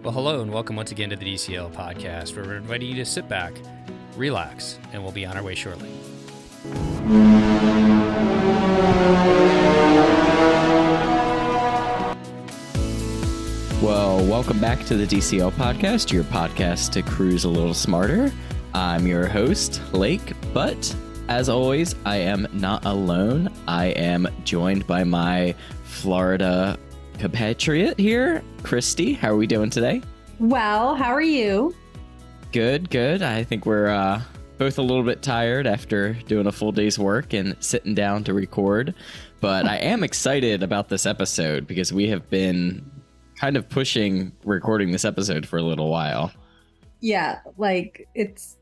Well, hello and welcome once again to the DCL podcast, where we're inviting you to sit back, relax, and we'll be on our way shortly. Well, welcome back to the DCL podcast, your podcast to cruise a little smarter. I'm your host, Lake, but as always, I am not alone. I am joined by my Florida compatriot here, Christy. How are we doing today? Well, how are you? Good. I think we're both a little bit tired after doing a full day's work and sitting down to record. But I am excited about this episode because we have been kind of pushing recording this episode for a little while. Yeah, like it's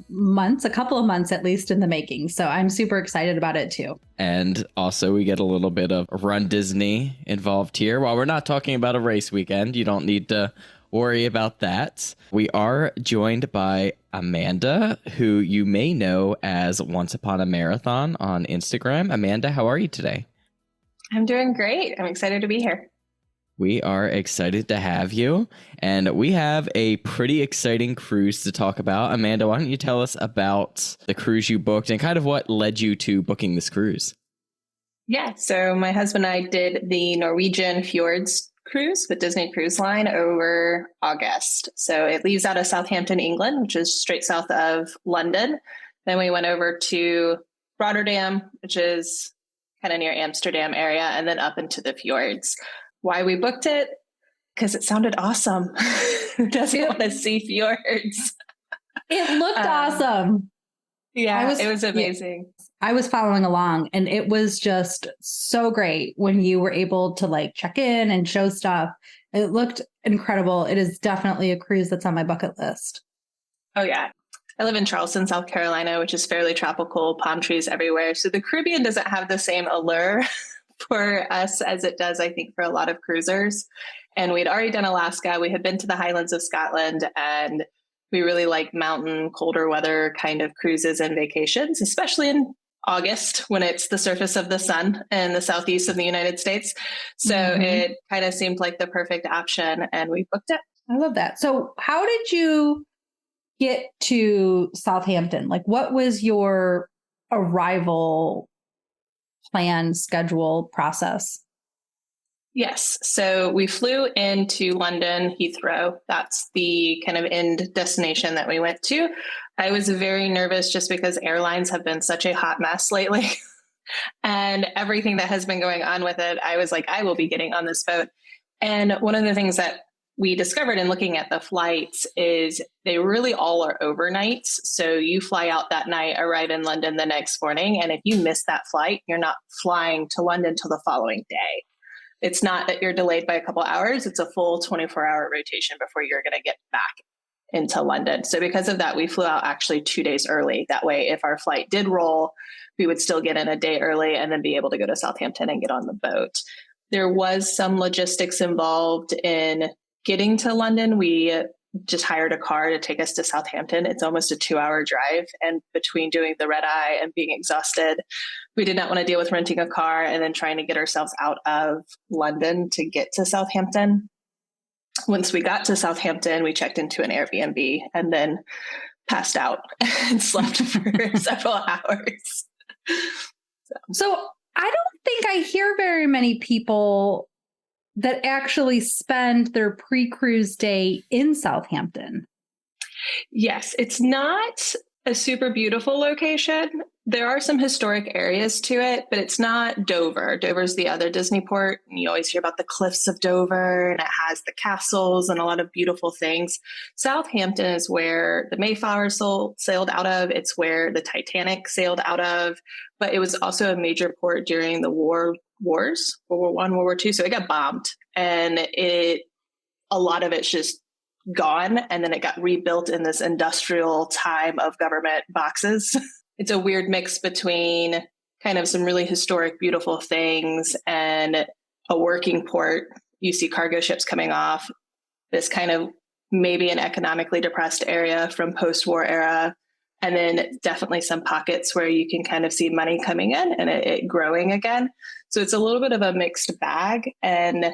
months, a couple of months at least in the making. So I'm super excited about it too. And also we get a little bit of Run Disney involved here. While we're not talking about a race weekend, you don't need to worry about that. We are joined by Amanda, who you may know as Once Upon a Marathon on Instagram. Amanda, how are you today? I'm doing great. I'm excited to be here. We are excited to have you, and we have a pretty exciting cruise to talk about. Amanda, why don't you tell us about the cruise you booked and kind of what led you to booking this cruise? Yeah, so my husband and I did the Norwegian Fjords cruise with Disney Cruise Line over August. So it leaves out of Southampton, England, which is straight south of London. Then we went over to Rotterdam, which is kind of near Amsterdam area, and then up into the fjords. Why we booked it? Because it sounded awesome. Who doesn't want to see fjords? It looked awesome. Yeah, it was amazing. I was following along and it was just so great when you were able to like check in and show stuff. It looked incredible. It is definitely a cruise that's on my bucket list. Oh, yeah. I live in Charleston, South Carolina, which is fairly tropical, palm trees everywhere. So the Caribbean doesn't have the same allure for us as it does, I think, for a lot of cruisers. And we'd already done Alaska. We had been to the Highlands of Scotland, and we really like mountain, colder weather kind of cruises and vacations, especially in August when it's the surface of the sun in the southeast of the United States. So it kind of seemed like the perfect option, and we booked it. I love that. So how did you get to Southampton? Like, what was your arrival plan, schedule, process? Yes. So we flew into London, Heathrow. That's the kind of end destination that we went to. I was very nervous just because airlines have been such a hot mess lately. And everything that has been going on with it, I was like, I will be getting on this boat. And one of the things that we discovered in looking at the flights is they really all are overnights. So you fly out that night, arrive in London the next morning. And if you miss that flight, you're not flying to London till the following day. It's not that you're delayed by a couple hours. It's a full 24-hour rotation before you're going to get back into London. So because of that, we flew out actually 2 days early. That way, if our flight did roll, we would still get in a day early and then be able to go to Southampton and get on the boat. There was some logistics involved in getting to London. We just hired a car to take us to Southampton. It's almost a 2-hour drive. And between doing the red eye and being exhausted, we did not want to deal with renting a car and then trying to get ourselves out of London to get to Southampton. Once we got to Southampton, we checked into an Airbnb and then passed out and slept for several hours. So I don't think I hear very many people that actually spend their pre-cruise day in Southampton. Yes, it's not a super beautiful location. There are some historic areas to it, but it's not Dover. Dover's the other Disney port. And you always hear about the cliffs of Dover, and it has the castles and a lot of beautiful things. Southampton is where the Mayflower sailed out of. It's where the Titanic sailed out of. But it was also a major port during the wars, World War I, World War II. So it got bombed, and a lot of it's just gone. And then it got rebuilt in this industrial time of government boxes. It's a weird mix between kind of some really historic, beautiful things and a working port. You see cargo ships coming off, this kind of maybe an economically depressed area from post-war era. And then definitely some pockets where you can kind of see money coming in and it growing again. So it's a little bit of a mixed bag. And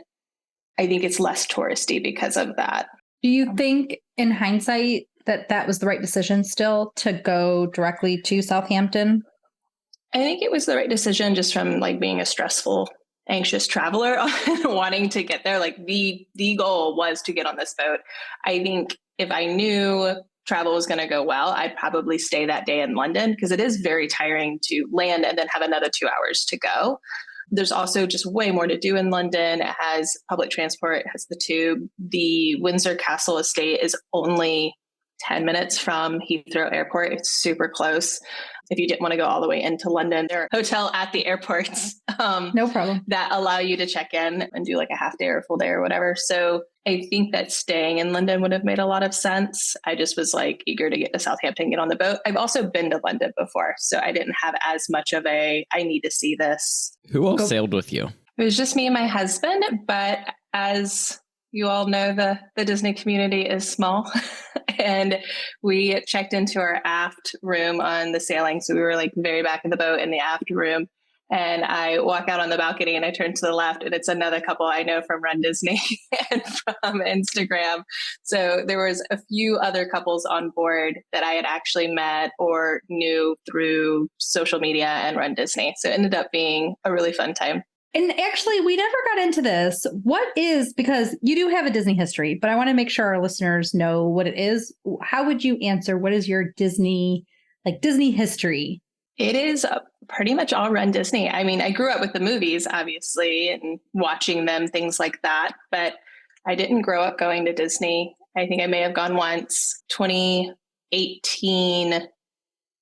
I think it's less touristy because of that. Do you think in hindsight that was the right decision still to go directly to Southampton? I think it was the right decision just from like being a stressful, anxious traveler wanting to get there. Like the goal was to get on this boat. I think if I knew travel was going to go well, I'd probably stay that day in London because it is very tiring to land and then have another 2 hours to go. There's also just way more to do in London. It has public transport, it has the tube. The Windsor Castle estate is only 10 minutes from Heathrow Airport. It's super close. If you didn't want to go all the way into London, there are hotels at the airports No problem. that allow you to check in and do like a half day or a full day or whatever. So I think that staying in London would have made a lot of sense. I just was like eager to get to Southampton, get on the boat. I've also been to London before, so I didn't have as much of I need to see this. Who all sailed with you? It was just me and my husband, but as you all know, the Disney community is small. And we checked into our aft room on the sailing. So we were like very back in the boat in the aft room. And I walk out on the balcony and I turn to the left and it's another couple I know from Run Disney and from Instagram. So there was a few other couples on board that I had actually met or knew through social media and Run Disney. So it ended up being a really fun time. And actually, we never got into this. Because you do have a Disney history, but I want to make sure our listeners know what it is. How would you answer? What is your Disney history? It is pretty much all Run Disney. I mean, I grew up with the movies, obviously, and watching them, things like that. But I didn't grow up going to Disney. I think I may have gone once. 2018,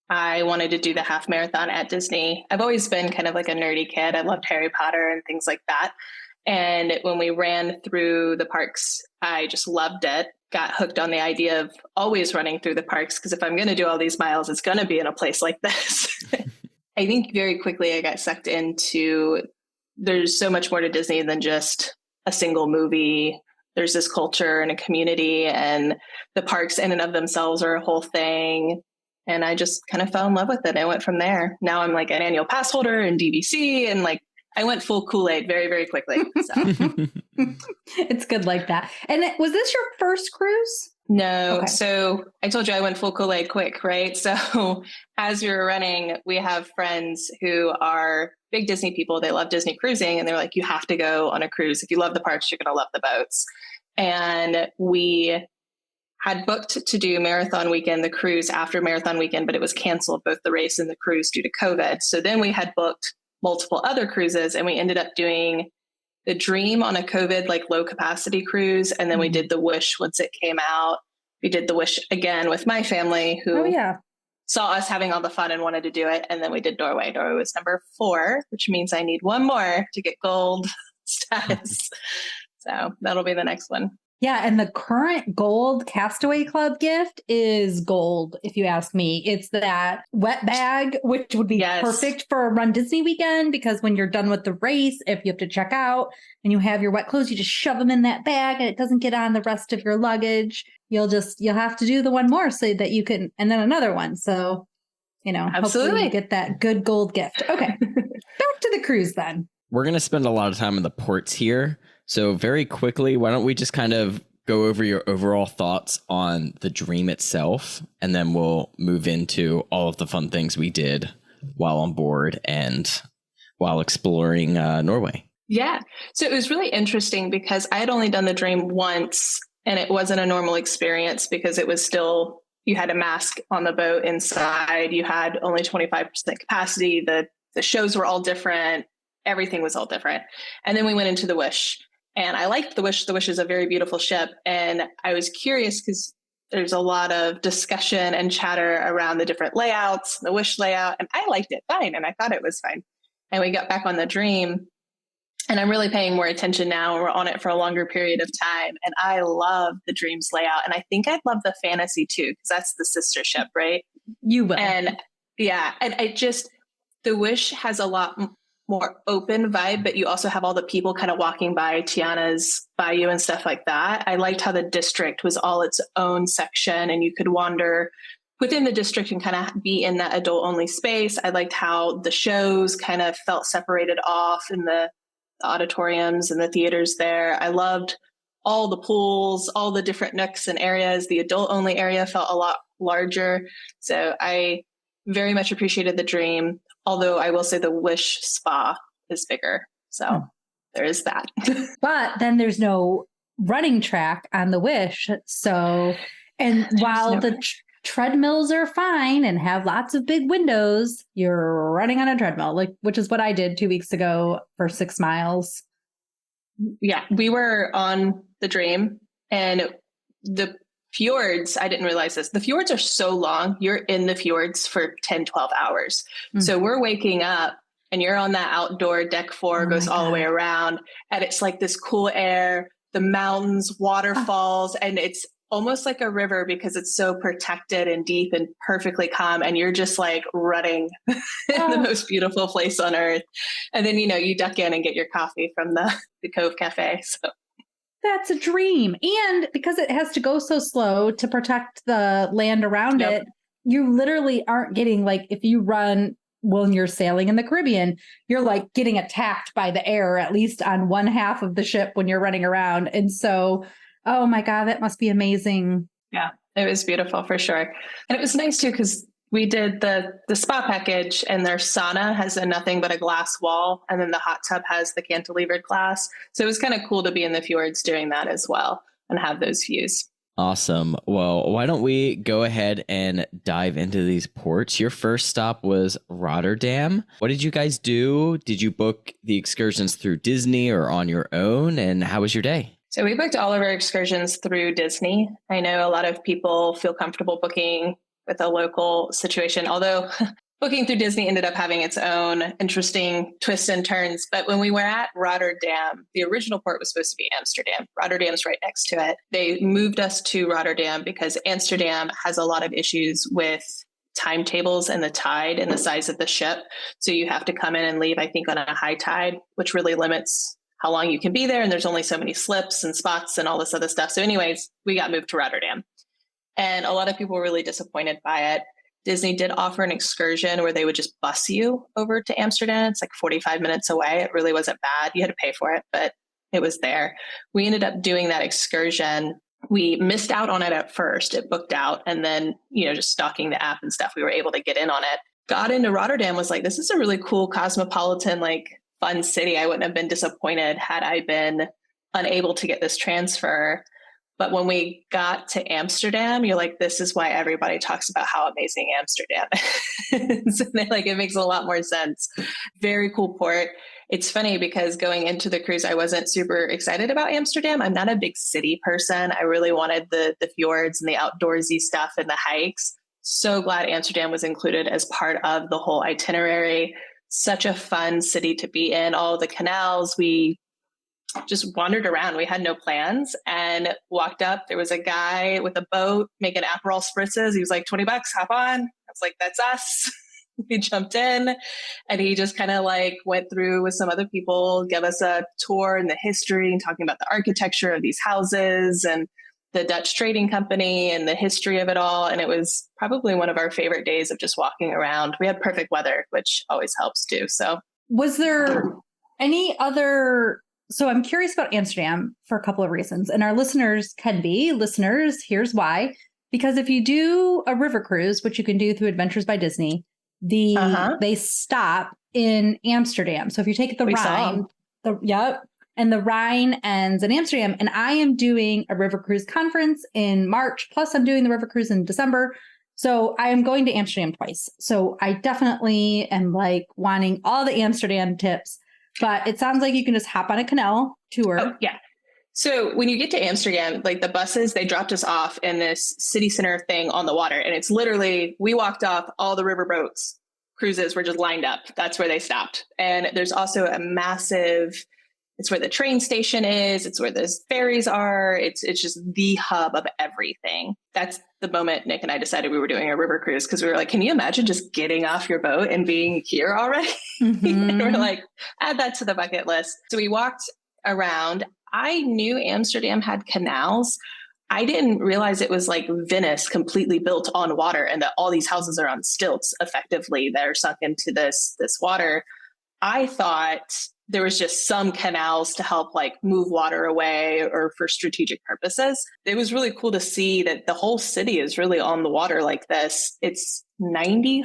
I wanted to do the half marathon at Disney. I've always been kind of like a nerdy kid. I loved Harry Potter and things like that. And when we ran through the parks, I just loved it. Got hooked on the idea of always running through the parks because if I'm going to do all these miles, it's going to be in a place like this. I think very quickly I got sucked into there's so much more to Disney than just a single movie. There's this culture and a community, and the parks in and of themselves are a whole thing. And I just kind of fell in love with it. I went from there. Now I'm like an annual pass holder in DVC, and like I went full Kool-Aid very, very quickly. So. It's good like that. And was this your first cruise? No. Okay. So I told you I went full Kool-Aid quick, right? So as we were running, we have friends who are big Disney people. They love Disney cruising. And they're like, you have to go on a cruise. If you love the parks, you're going to love the boats. And we had booked to do Marathon Weekend, the cruise after Marathon Weekend, but it was canceled, both the race and the cruise due to COVID. So then we had booked multiple other cruises and we ended up doing the Dream on a COVID, like low capacity cruise. And then we did the Wish once it came out. We did the Wish again with my family who saw us having all the fun and wanted to do it. And then we did Norway. Norway was number 4, which means I need one more to get gold status. So that'll be the next one. Yeah, and the current gold Castaway Club gift is gold, if you ask me. It's that wet bag, which would be perfect for a Run Disney weekend, because when you're done with the race, if you have to check out and you have your wet clothes, you just shove them in that bag and it doesn't get on the rest of your luggage. You'll have to do the one more so that you can, and then another one. So, hopefully you get that good gold gift. Okay, back to the cruise then. We're going to spend a lot of time in the ports here. So very quickly, why don't we just kind of go over your overall thoughts on the Dream itself, and then we'll move into all of the fun things we did while on board and while exploring Norway. Yeah. So it was really interesting because I had only done the Dream once, and it wasn't a normal experience because it was still, you had a mask on the boat inside. You had only 25% capacity. The shows were all different. Everything was all different. And then we went into the Wish. And I liked the Wish. The Wish is a very beautiful ship. And I was curious because there's a lot of discussion and chatter around the different layouts, the Wish layout. And I liked it fine. And I thought it was fine. And we got back on the Dream. And I'm really paying more attention now. We're on it for a longer period of time. And I love the Dream's layout. And I think I'd love the Fantasy too, because that's the sister ship, right? You will. And yeah. And the Wish has a lot more open vibe, but you also have all the people kind of walking by Tiana's Bayou and stuff like that. I liked how the district was all its own section and you could wander within the district and kind of be in that adult only space. I liked how the shows kind of felt separated off in the auditoriums and the theaters there. I loved all the pools, all the different nooks and areas. The adult only area felt a lot larger. So I very much appreciated the Dream, although I will say the Wish spa is bigger. So there is that. But then there's no running track on the Wish. So, and while the treadmills are fine and have lots of big windows, you're running on a treadmill, like, which is what I did 2 weeks ago for 6 miles. Yeah, we were on the Dream, and the fjords, I didn't realize this. The fjords are so long. You're in the fjords for 10, 12 hours. Mm-hmm. So we're waking up and you're on that outdoor deck 4, goes all the way around. And it's like this cool air, the mountains, waterfalls, and it's almost like a river because it's so protected and deep and perfectly calm. And you're just like running in the most beautiful place on earth. And then, you duck in and get your coffee from the Cove Cafe. So that's a dream. And because it has to go so slow to protect the land around it, you literally aren't getting, like, if you run when you're sailing in the Caribbean, you're like getting attacked by the air, at least on one half of the ship when you're running around. And so, oh my God, that must be amazing. Yeah, it was beautiful for sure. And it was nice too, because we did the spa package, and their sauna has nothing but a glass wall. And then the hot tub has the cantilevered glass. So it was kind of cool to be in the fjords doing that as well and have those views. Awesome. Well, why don't we go ahead and dive into these ports? Your first stop was Rotterdam. What did you guys do? Did you book the excursions through Disney or on your own? And how was your day? So we booked all of our excursions through Disney. I know a lot of people feel comfortable booking with a local situation, although booking through Disney ended up having its own interesting twists and turns. But when we were at Rotterdam, the original port was supposed to be Amsterdam. Rotterdam's right next to it. They moved us to Rotterdam because Amsterdam has a lot of issues with timetables and the tide and the size of the ship. So you have to come in and leave, I think, on a high tide, which really limits how long you can be there. And there's only so many slips and spots and all this other stuff. So anyways, we got moved to Rotterdam. And a lot of people were really disappointed by it. Disney did offer an excursion where they would just bus you over to Amsterdam. It's like 45 minutes away. It really wasn't bad. You had to pay for it, but it was there. We ended up doing that excursion. We missed out on it at first. It booked out. And then, just stalking the app and stuff, we were able to get in on it. Got into Rotterdam, was like, this is a really cool cosmopolitan, like, fun city. I wouldn't have been disappointed had I been unable to get this transfer. But when we got to Amsterdam, you're like, this is why everybody talks about how amazing Amsterdam is. So it makes a lot more sense. Very cool port. It's funny because going into the cruise, I wasn't super excited about Amsterdam. I'm not a big city person. I really wanted the fjords and the outdoorsy stuff and the hikes. So glad Amsterdam was included as part of the whole itinerary. Such a fun city to be in. All the canals, we just wandered around. We had no plans and walked up. There was a guy with a boat making Aperol spritzes. He was like, $20, hop on. I was like, that's us. We jumped in, and he just kind of went through with some other people, give us a tour in the history and talking about the architecture of these houses and the Dutch trading company and the history of it all. And it was probably one of our favorite days of just walking around. We had perfect weather, which always helps too. So was there any other... So I'm curious about Amsterdam for a couple of reasons, and our listeners can be listeners. Here's why. Because if you do a river cruise, which you can do through Adventures by Disney, they stop in Amsterdam. So if you take the Rhine, and the Rhine ends in Amsterdam. And I am doing a river cruise conference in March. Plus I'm doing the river cruise in December. So I am going to Amsterdam twice. So I definitely am wanting all the Amsterdam tips. But it sounds like you can just hop on a canal tour. Oh, yeah. So when you get to Amsterdam, the buses, they dropped us off in this city center thing on the water. And it's literally, we walked off, all the riverboats, cruises were just lined up. That's where they stopped. And there's also a massive, it's where the train station is. It's where the ferries are. It's just the hub of everything. That's the moment Nick and I decided we were doing a river cruise, because we were like, can you imagine just getting off your boat and being here already? Mm-hmm. And we're like, add that to the bucket list. So we walked around. I knew Amsterdam had canals. I didn't realize it was like Venice, completely built on water, and that all these houses are on stilts effectively that are sunk into this water. I thought there was just some canals to help like move water away or for strategic purposes. It was really cool to see that the whole city is really on the water like this. It's 90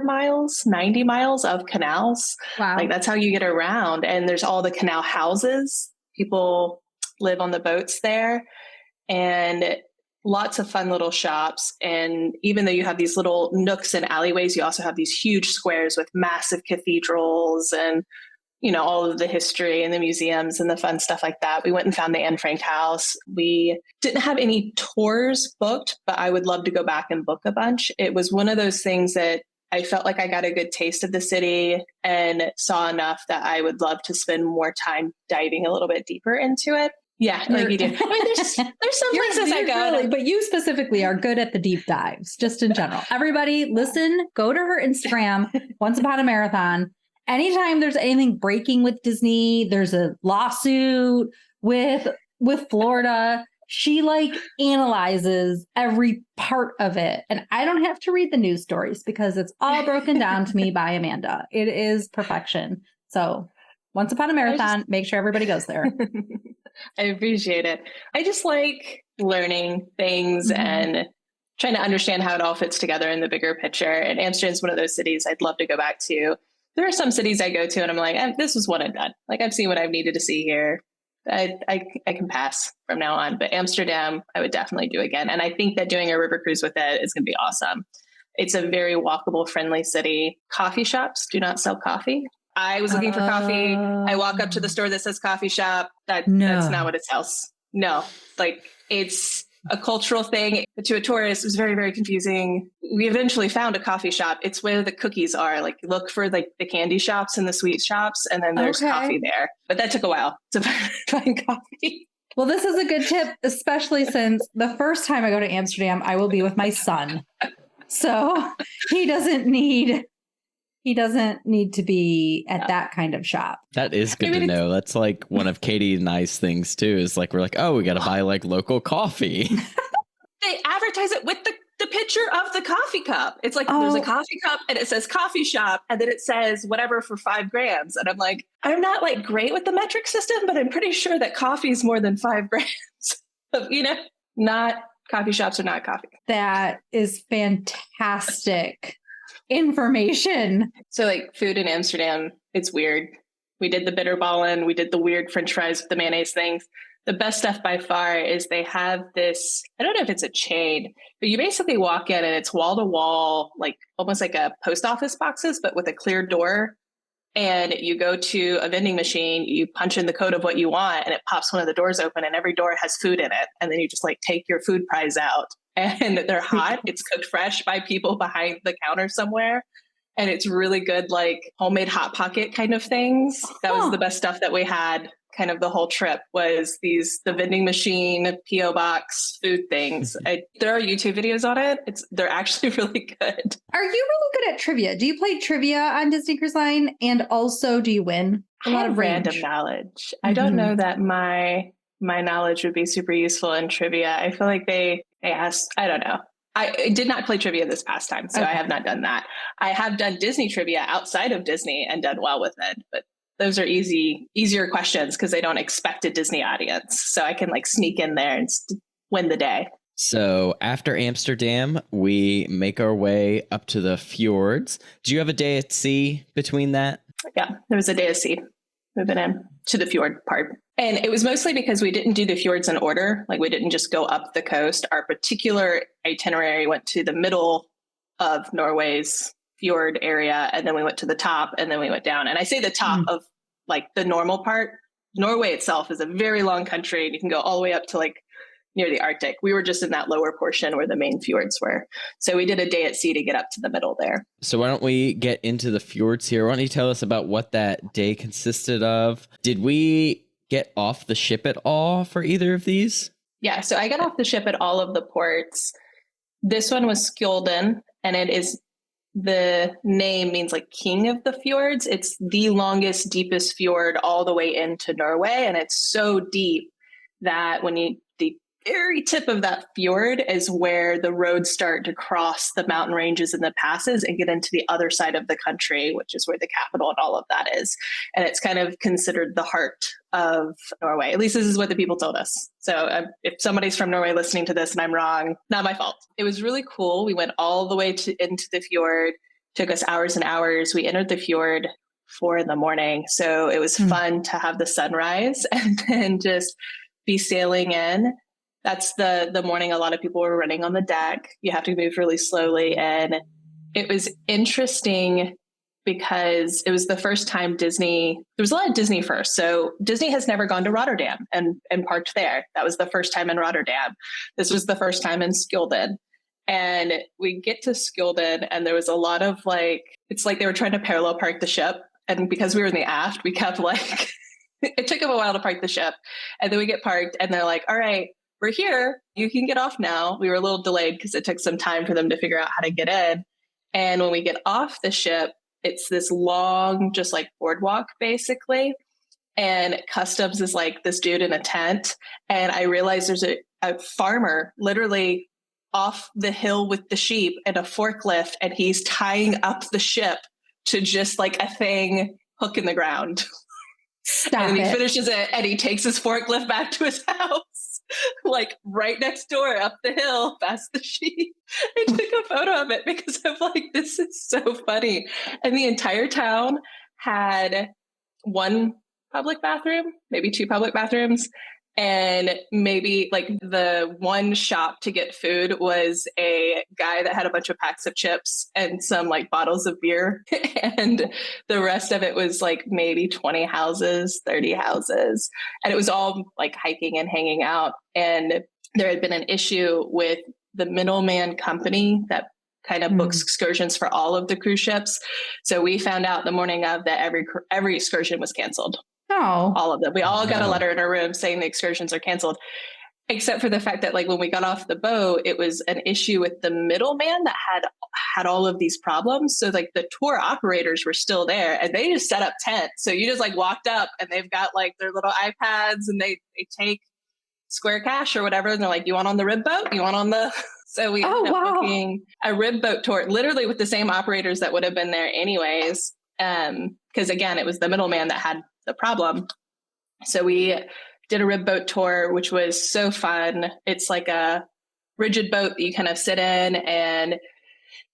miles of canals. Wow. Like that's how you get around. And there's all the canal houses. People live on the boats there, and lots of fun little shops. And even though you have these little nooks and alleyways, you also have these huge squares with massive cathedrals and, you know, all of the history and the museums and the fun stuff like that. We went and found the Anne Frank house. We didn't have any tours booked, but I would love to go back and book a bunch. It was one of those things that I felt like I got a good taste of the city and saw enough that I would love to spend more time diving a little bit deeper into it. Yeah, like you do. I mean, there's some places I go. Really, but you specifically are good at the deep dives, just in general. Everybody, listen, go to her Instagram, Once Upon a Marathon. Anytime there's anything breaking with Disney, there's a lawsuit with Florida, she like analyzes every part of it. And I don't have to read the news stories because it's all broken down to me by Amanda. It is perfection. So Once Upon a Marathon, make sure everybody goes there. I appreciate it. I just like learning things and trying to understand how it all fits together in the bigger picture. And Amsterdam's one of those cities I'd love to go back to. There are some cities I go to and I'm like, this is what I've done. Like I've seen what I've needed to see here. I can pass from now on. But Amsterdam, I would definitely do again. And I think that doing a river cruise with it is going to be awesome. It's a very walkable, friendly city. Coffee shops do not sell coffee. I was looking for coffee. I walk up to the store that says coffee shop. That's not what it sells. No, like it's a cultural thing. To a tourist, it was very, very confusing. We eventually found a coffee shop. It's where the cookies are. Like look for like the candy shops and the sweet shops, and then there's coffee there. But that took a while to find coffee. Well, this is a good tip, especially since the first time I go to Amsterdam, I will be with my son. So he doesn't need to be at that kind of shop. That is good to know. That's like one of Katie and I's things too, is like, we're like, oh, we got to buy like local coffee. They advertise it with the picture of the coffee cup. It's like, there's a coffee cup and it says coffee shop and then it says whatever for 5 grams. And I'm like, I'm not like great with the metric system, but I'm pretty sure that coffee is more than 5 grams. Not coffee shops are not coffee. That is fantastic information. So like food in Amsterdam, it's weird. We did the bitterballen, we did the weird French fries with the mayonnaise things. The best stuff by far is they have this, I don't know if it's a chain, but you basically walk in and it's wall to wall, like almost like a post office boxes, but with a clear door. And you go to a vending machine, you punch in the code of what you want and it pops one of the doors open and every door has food in it. And then you just like take your food prize out. And they're hot. It's cooked fresh by people behind the counter somewhere. And it's really good, like homemade Hot Pocket kind of things. That was the best stuff that we had kind of the whole trip was the vending machine, P.O. box, food things. There are YouTube videos on it. They're actually really good. Are you really good at trivia? Do you play trivia on Disney Cruise Line? And also, do you win? A lot of random knowledge. I don't know that my knowledge would be super useful in trivia. I feel like they asked, I don't know. I did not play trivia this past time, so I have not done that. I have done Disney trivia outside of Disney and done well with it, but those are easier questions because they don't expect a Disney audience. So I can like sneak in there and win the day. So after Amsterdam, we make our way up to the fjords. Do you have a day at sea between that? Yeah, there was a day at sea moving in to the fjord part. And it was mostly because we didn't do the fjords in order. Like we didn't just go up the coast. Our particular itinerary went to the middle of Norway's fjord area. And then we went to the top and then we went down. And I say the top of like the normal part. Norway itself is a very long country and you can go all the way up to like near the Arctic. We were just in that lower portion where the main fjords were. So we did a day at sea to get up to the middle there. So why don't we get into the fjords here? Why don't you tell us about what that day consisted of? Did we get off the ship at all for either of these? Yeah, so I got off the ship at all of the ports. This one was Skjolden, and it is, the name means like king of the fjords. It's the longest, deepest fjord all the way into Norway, and it's so deep that when the very tip of that fjord is where the roads start to cross the mountain ranges and the passes and get into the other side of the country, which is where the capital and all of that is. And it's kind of considered the heart of Norway. At least this is what the people told us. So if somebody's from Norway listening to this and I'm wrong, not my fault. It was really cool. We went all the way into the fjord. Took us hours and hours. We entered the fjord 4 a.m. So it was fun to have the sunrise and then just be sailing in. That's the morning a lot of people were running on the deck. You have to move really slowly. And it was interesting because it was the first time there was a lot of Disney first. So Disney has never gone to Rotterdam and parked there. That was the first time in Rotterdam. This was the first time in Skilden. And we get to Skilden and there was a lot of it's like they were trying to parallel park the ship. And because we were in the aft, we kept it took them a while to park the ship. And then we get parked and they're like, all right, we're here. You can get off now. We were a little delayed because it took some time for them to figure out how to get in. And when we get off the ship, it's this long, just boardwalk basically. And customs is this dude in a tent. And I realized there's a farmer literally off the hill with the sheep and a forklift. And he's tying up the ship to just a thing hook in the ground. Stop and it. He finishes it and he takes his forklift back to his house, right next door up the hill past the sheep. I took a photo of it because I'm this is so funny. And the entire town had one public bathroom, maybe 2 public bathrooms. And maybe the one shop to get food was a guy that had a bunch of packs of chips and some bottles of beer. And the rest of it was maybe 20 houses, 30 houses. And it was all hiking and hanging out. And there had been an issue with the middleman company that kind of books excursions for all of the cruise ships. So we found out the morning of that every excursion was canceled. Oh, all of them. We all got a letter in our room saying the excursions are canceled, except for the fact that when we got off the boat, it was an issue with the middleman that had all of these problems. So the tour operators were still there and they just set up tents. So you just walked up and they've got their little iPads and they take Square Cash or whatever. And they're like, you want on the rib boat? You want on the... So we ended up booking a rib boat tour, literally with the same operators that would have been there anyways. Because again, it was the middleman that had the problem. So we did a rib boat tour, which was so fun. It's a rigid boat that you kind of sit in, and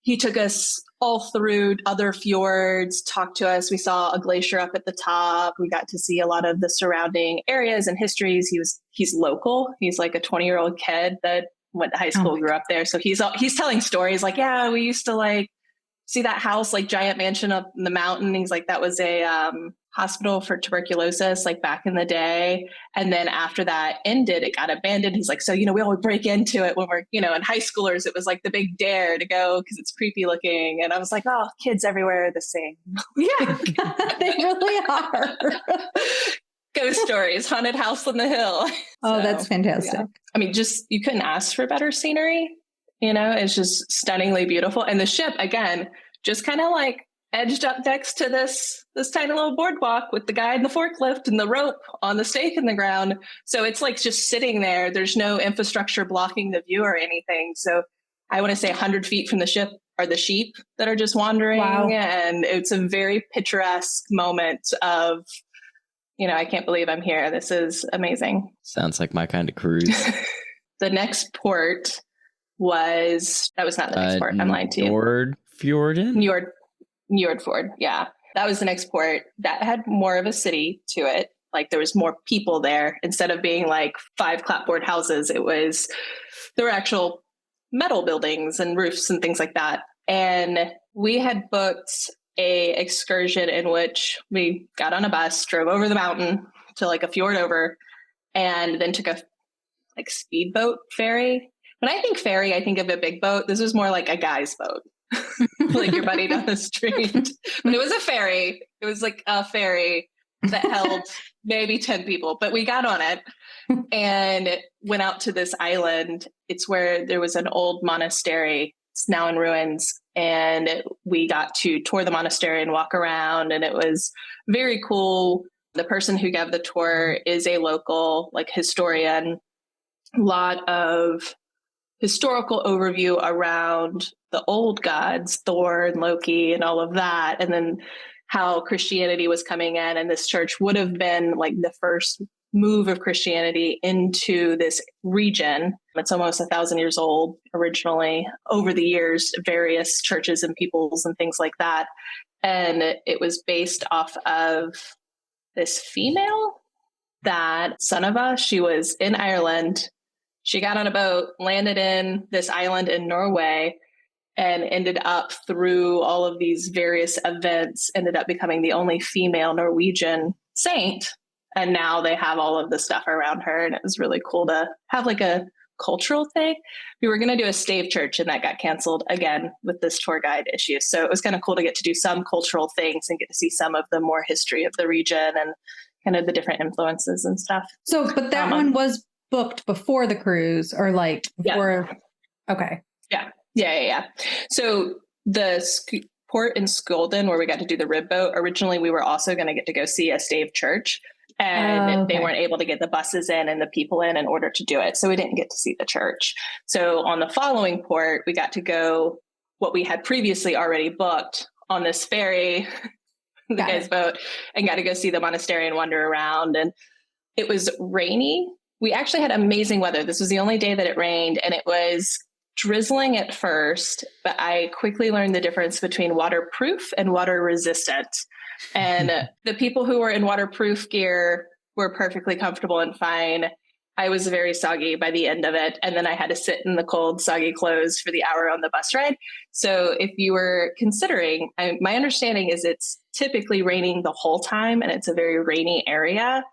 he took us all through other fjords, talked to us. We saw a glacier up at the top. We got to see a lot of the surrounding areas and histories. He's local. He's a 20-year-old kid that went to high school, grew up there. So he's telling stories yeah, we used to see that house, giant mansion up in the mountain. He's that was a hospital for tuberculosis, back in the day. And then after that ended, it got abandoned. He's so, we always break into it when we're, in high schoolers, it was the big dare to go because it's creepy looking. And I was oh, kids everywhere are the same. Yeah, they really are. Ghost stories, haunted house on the hill. Oh, that's fantastic. Yeah. I mean, you couldn't ask for better scenery. It's just stunningly beautiful. And the ship, again, just kind of edged up next to this tiny little boardwalk with the guy in the forklift and the rope on the stake in the ground. So it's just sitting there. There's no infrastructure blocking the view or anything. So I want to say 100 feet from the ship are the sheep that are just wandering. Wow. And it's a very picturesque moment of, I can't believe I'm here. This is amazing. Sounds like my kind of cruise. The next port that was not the next port. I'm lying to you. Njordfjord. Yeah. That was the next port that had more of a city to it. There was more people there instead of being 5 clapboard houses. There were actual metal buildings and roofs and things like that. And we had booked a excursion in which we got on a bus, drove over the mountain to a fjord over, and then took a speedboat ferry. When I think ferry, I think of a big boat. This was more a guy's boat. Your buddy down the street. But it was a ferry. It was a ferry that held maybe 10 people. But we got on it and went out to this island. It's where there was an old monastery. It's now in ruins. And we got to tour the monastery and walk around. And it was very cool. The person who gave the tour is a local historian. a lot of historical overview around the old gods, Thor and Loki and all of that, and then how Christianity was coming in, and this church would have been like the first move of Christianity into this region. It's almost 1,000 years old originally. Over the years, various churches and peoples and things like that. And it was based off of this female that Sunnova, she was in Ireland. She got on a boat, landed in this island in Norway, and ended up through all of these various events, ended up becoming the only female Norwegian saint. And now they have all of the stuff around her. And it was really cool to have like a cultural thing. We were going to do a stave church and that got canceled again with this tour guide issue. So it was kind of cool to get to do some cultural things and get to see some of the more history of the region and kind of the different influences and stuff. So, but that one was booked before the cruise or like before. Yeah. Okay. Yeah. So the port in Skolden where we got to do the rib boat, originally we were also going to get to go see a stave church. And they weren't able to get the buses in and the people in order to do it. So we didn't get to see the church. So on the following port, we got to go what we had previously already booked on this ferry, the guy's boat, and got to go see the monastery and wander around. And it was rainy. We actually had amazing weather. This was the only day that it rained, and it was drizzling at first, but I quickly learned the difference between waterproof and water resistant. And the people who were in waterproof gear were perfectly comfortable and fine. I was very soggy by the end of it. And then I had to sit in the cold, soggy clothes for the hour on the bus ride. So if you were considering, my understanding is it's typically raining the whole time and it's a very rainy area.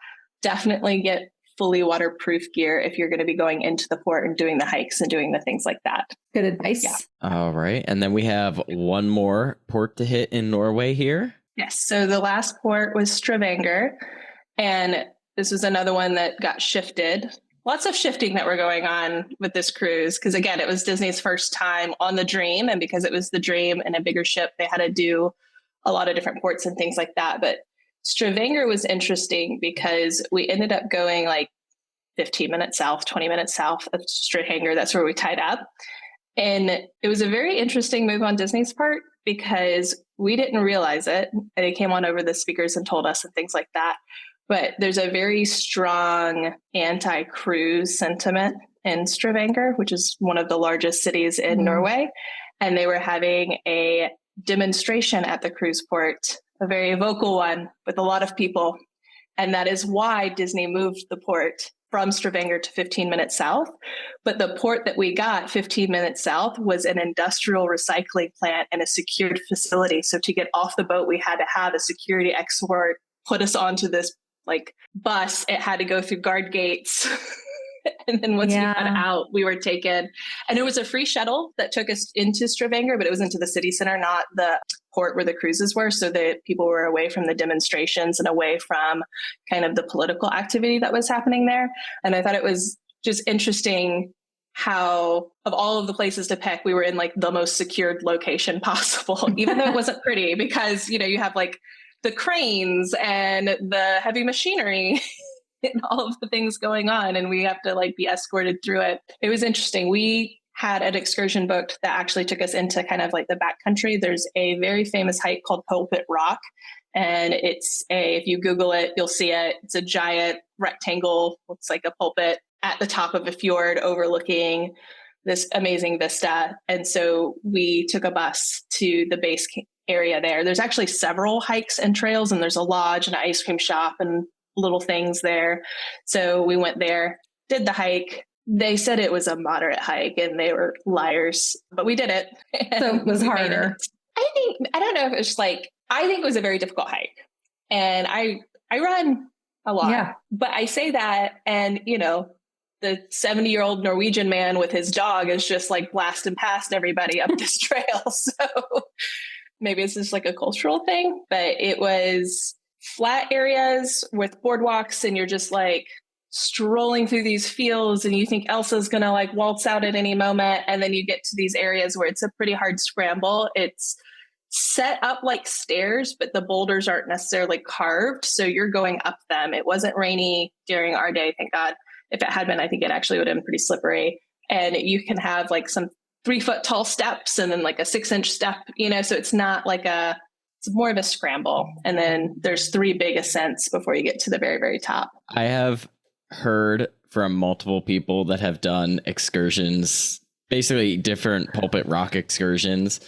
Definitely get fully waterproof gear if you're going to be going into the port and doing the hikes and doing the things like that. Good advice. Yeah. All right. And then we have one more port to hit in Norway here. Yes. So the last port was Stavanger, and this was another one that got shifted. Lots of shifting that were going on with this cruise because, again, it was Disney's first time on the Dream, and because it was the Dream and a bigger ship, they had to do a lot of different ports and things like that. But Stavanger was interesting because we ended up going like 15 minutes south, 20 minutes south of Stavanger. That's where we tied up. And it was a very interesting move on Disney's part because we didn't realize it. And it came on over the speakers and told us and things like that. But there's a very strong anti-cruise sentiment in Stavanger, which is one of the largest cities in Norway. And they were having a demonstration at the cruise port, a very vocal one with a lot of people. And that is why Disney moved the port from Stavanger to 15 minutes south. But the port that we got 15 minutes south was an industrial recycling plant and a secured facility. So to get off the boat, we had to have a security escort put us onto this like bus. It had to go through guard gates. And then once we got out, we were taken. And it was a free shuttle that took us into Stavanger, but it was into the city center, not the port where the cruises were. So that people were away from the demonstrations and away from kind of the political activity that was happening there. And I thought it was just interesting how of all of the places to pick, we were in like the most secured location possible, even though it wasn't pretty because, you know, you have like the cranes and the heavy machinery and all of the things going on, and we have to like be escorted through it. It was interesting. We had an excursion booked that actually took us into kind of like the backcountry. There's a very famous hike called Pulpit Rock, and if you Google it, you'll see it. It's a giant rectangle. Looks like a pulpit at the top of a fjord overlooking this amazing vista. And so we took a bus to the base area there. There's actually several hikes and trails, and there's a lodge and an ice cream shop and little things there. So we went there, did the hike. They said it was a moderate hike and they were liars, but we did it. So it was harder. I don't know if it's like, I think it was a very difficult hike. And I run a lot, but I say that, and you know, the 70-year-old Norwegian man with his dog is just like blasting past everybody up this trail. So maybe it's just like a cultural thing, but it was flat areas with boardwalks, and you're just like strolling through these fields and you think Elsa's gonna like waltz out at any moment, and then you get to these areas where it's a pretty hard scramble. It's set up like stairs, but the boulders aren't necessarily carved, so you're going up them. It wasn't rainy during our day, thank God. If it had been, I think it actually would have been pretty slippery. And you can have like some 3-foot tall steps and then like a 6-inch step, so it's not like it's more of a scramble. And then there's 3 big ascents before you get to the very, very top. I have heard from multiple people that have done excursions, basically different Pulpit Rock excursions,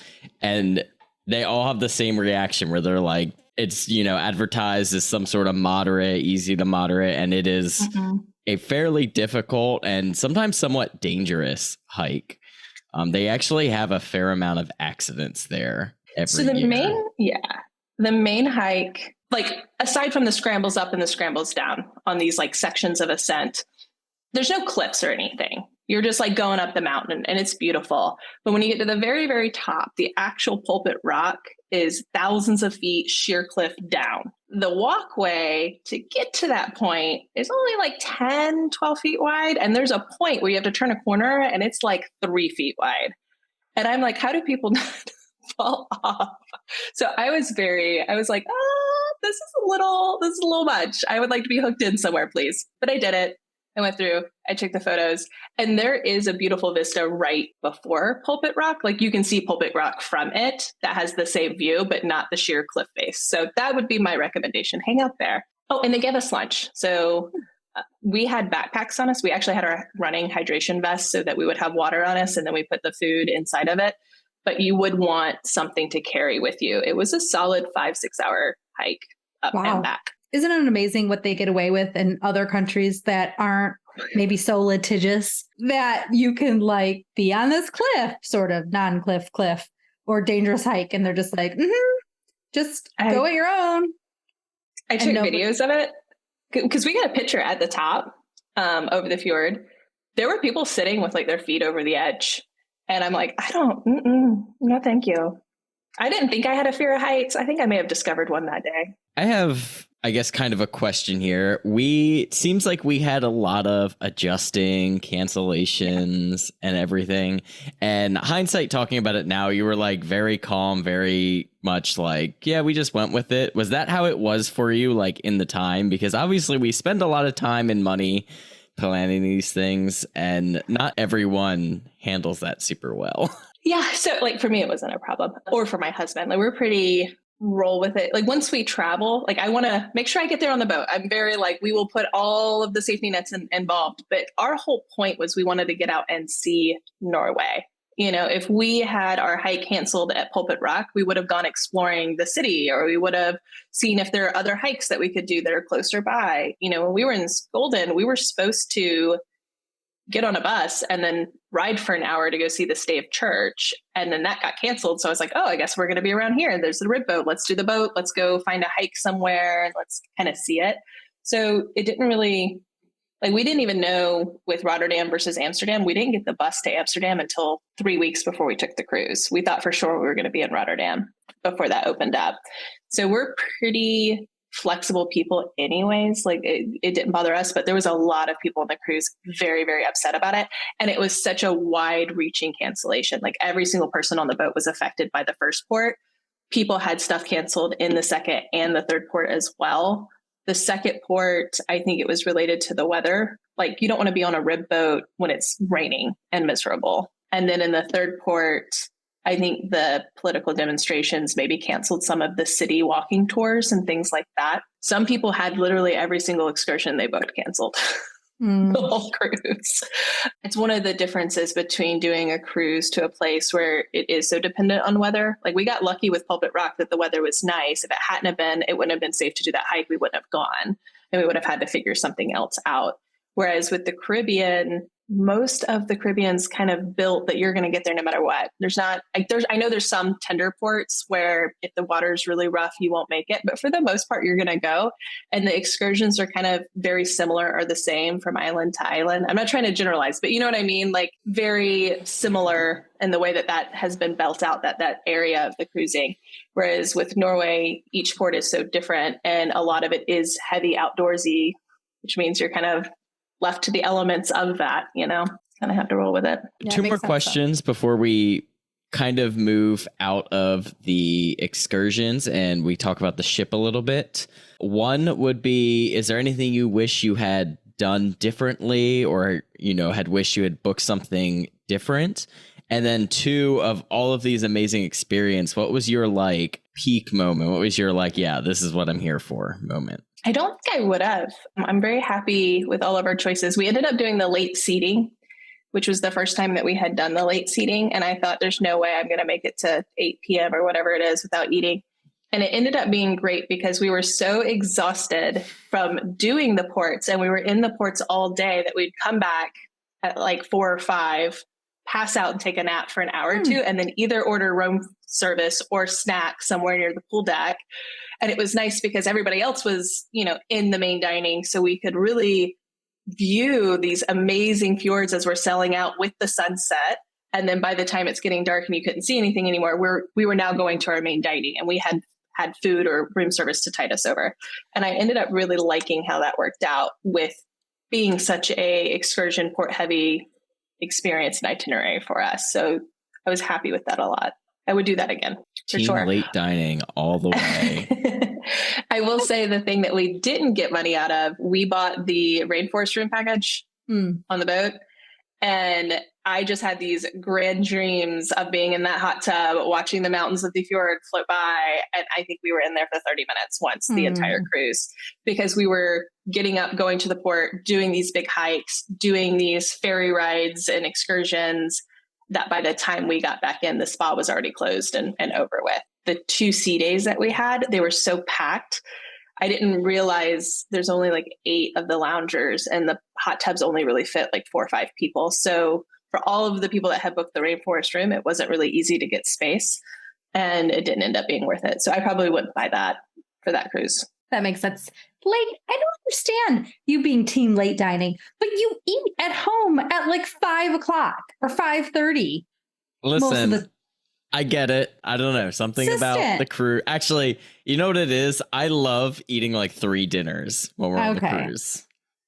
and they all have the same reaction where they're like, it's, advertised as some sort of moderate, easy to moderate, and it is a fairly difficult and sometimes somewhat dangerous hike. They actually have a fair amount of accidents there every year. The main hike, like aside from the scrambles up and the scrambles down on these like sections of ascent, there's no cliffs or anything. You're just like going up the mountain and it's beautiful. But when you get to the very, very top, the actual Pulpit Rock is thousands of feet sheer cliff down. The walkway to get to that point is only like 10, 12 feet wide. And there's a point where you have to turn a corner and it's like 3 feet wide. And I'm like, how do people not fall off? So I was like, this is a little much. I would like to be hooked in somewhere, please. But I did it. I went through, I took the photos, and there is a beautiful vista right before Pulpit Rock. Like you can see Pulpit Rock from it that has the same view, but not the sheer cliff face. So that would be my recommendation. Hang out there. Oh, and they gave us lunch. So we had backpacks on us. We actually had our running hydration vests so that we would have water on us, and then we put the food inside of it. But you would want something to carry with you. It was a solid 5-6 hour hike up and back. Isn't it amazing what they get away with in other countries that aren't maybe so litigious, that you can like be on this cliff, sort of non-cliff cliff or dangerous hike. And they're just like, just go at your own. I took videos of it because we got a picture at the top over the fjord. There were people sitting with like their feet over the edge. And I'm like, no, thank you. I didn't think I had a fear of heights. I think I may have discovered one that day. I have, I guess, kind of a question here. It seems like we had a lot of adjusting, cancellations, and everything. And hindsight, talking about it now, you were like very calm, very much like, yeah, we just went with it. Was that how it was for you, like in the time? Because obviously we spend a lot of time and money planning these things, and not everyone handles that super well. Yeah. So like for me, it wasn't a problem, or for my husband. Like we're pretty roll with it. Like once we travel, like I want to make sure I get there on the boat. I'm very like, we will put all of the safety nets involved. But our whole point was we wanted to get out and see Norway. If we had our hike canceled at Pulpit Rock, we would have gone exploring the city, or we would have seen if there are other hikes that we could do that are closer by. When we were in Golden, we were supposed to get on a bus and then ride for an hour to go see the Stave Church. And then that got canceled. So I was like, I guess we're going to be around here. There's the rib boat. Let's do the boat. Let's go find a hike somewhere and let's kind of see it. So it didn't really, like, we didn't even know with Rotterdam versus Amsterdam, we didn't get the bus to Amsterdam until 3 weeks before we took the cruise. We thought for sure we were going to be in Rotterdam before that opened up. So we're pretty flexible people anyways. Like it didn't bother us, but there was a lot of people on the cruise very, very upset about it. And it was such a wide reaching cancellation. Like every single person on the boat was affected by the first port. People had stuff canceled in the second and the third port as well. The second port, I think it was related to the weather. Like you don't want to be on a rib boat when it's raining and miserable. And then in the third port, I think the political demonstrations maybe canceled some of the city walking tours and things like that. Some people had literally every single excursion they booked canceled. The whole cruise. It's one of the differences between doing a cruise to a place where it is so dependent on weather. Like we got lucky with Pulpit Rock that the weather was nice. If it hadn't have been, it wouldn't have been safe to do that hike. We wouldn't have gone and we would have had to figure something else out. Whereas with the Caribbean, most of the Caribbean's kind of built that you're going to get there no matter what. I know there's some tender ports where if the water's really rough, you won't make it. But for the most part, you're going to go. And the excursions are kind of very similar or the same from island to island. I'm not trying to generalize, but you know what I mean? Like very similar in the way that has been built out, that area of the cruising. Whereas with Norway, each port is so different. And a lot of it is heavy outdoorsy, which means you're kind of left to the elements of that, kind of have to roll with it. Yeah, 2 more questions before we kind of move out of the excursions and we talk about the ship a little bit. One would be, is there anything you wish you had done differently or, had wished you had booked something different? And then 2, of all of these amazing experience, what was your like peak moment? What was your like, yeah, this is what I'm here for moment? I don't think I would have. I'm very happy with all of our choices. We ended up doing the late seating, which was the first time that we had done the late seating. And I thought there's no way I'm going to make it to 8 p.m. or whatever it is without eating. And it ended up being great because we were so exhausted from doing the ports, and we were in the ports all day, that we'd come back at like 4 or 5, pass out and take a nap for an hour or 2, and then either order room service or snack somewhere near the pool deck. And it was nice because everybody else was, in the main dining. So we could really view these amazing fjords as we're selling out with the sunset. And then by the time it's getting dark and you couldn't see anything anymore, we were now going to our main dining, and we had food or room service to tide us over. And I ended up really liking how that worked out with being such a excursion port heavy experience and itinerary for us. So I was happy with that a lot. I would do that again for Team sure. Late dining all the way. I will say the thing that we didn't get money out of, we bought the rainforest room package on the boat. And I just had these grand dreams of being in that hot tub, watching the mountains of the fjord float by. And I think we were in there for 30 minutes once the entire cruise, because we were getting up, going to the port, doing these big hikes, doing these ferry rides and excursions, that by the time we got back in, the spa was already closed and over with. The 2 sea days that we had, they were so packed. I didn't realize there's only like 8 of the loungers, and the hot tubs only really fit like 4 or 5 people. So for all of the people that had booked the rainforest room, it wasn't really easy to get space, and it didn't end up being worth it. So I probably wouldn't buy that for that cruise. That makes sense. I don't understand you being team late dining, but you eat at home at like 5 o'clock or 5:30. Listen, I get it. I don't know. Something about the crew. Actually, you know what it is? I love eating like 3 dinners when we're on the cruise.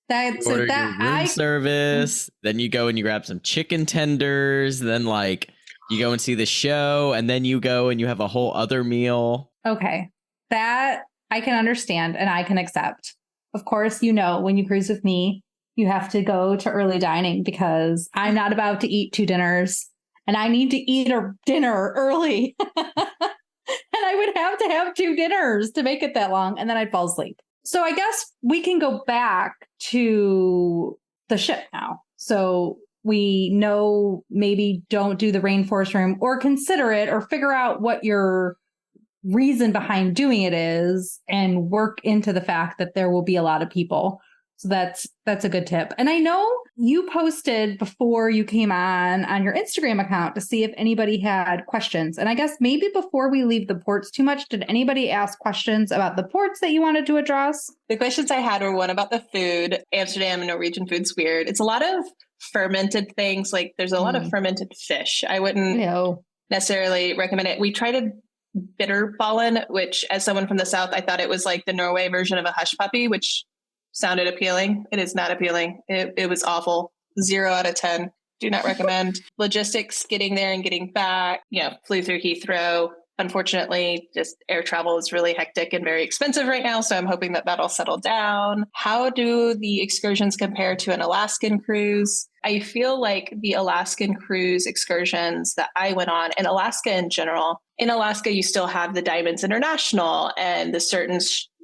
That's you order your room service, then you go and you grab some chicken tenders, then like you go and see the show, and then you go and you have a whole other meal. Okay. That I can understand and I can accept. Of course, when you cruise with me, you have to go to early dining because I'm not about to eat 2 dinners. And I need to eat a dinner early. And I would have to have 2 dinners to make it that long. And then I'd fall asleep. So I guess we can go back to the ship now. So we know maybe don't do the rainforest room, or consider it, or figure out what your reason behind doing it is, and work into the fact that there will be a lot of people. So that's a good tip. And I know you posted before you came on your Instagram account to see if anybody had questions. And I guess maybe before we leave the ports too much, did anybody ask questions about the ports that you wanted to address? The questions I had were one about the food. Amsterdam and Norwegian food's weird. It's a lot of fermented things. Like there's a lot of fermented fish. I wouldn't necessarily recommend it. We tried a bitter pollen, which as someone from the South, I thought it was like the Norway version of a hush puppy, which sounded appealing. It is not appealing. It was awful. 0 out of 10. Do not recommend. Logistics, getting there and getting back, flew through Heathrow. Unfortunately, just air travel is really hectic and very expensive right now. So I'm hoping that that'll settle down. How do the excursions compare to an Alaskan cruise? I feel like the Alaskan cruise excursions that I went on, and Alaska in general, in Alaska, you still have the Diamonds International and the certain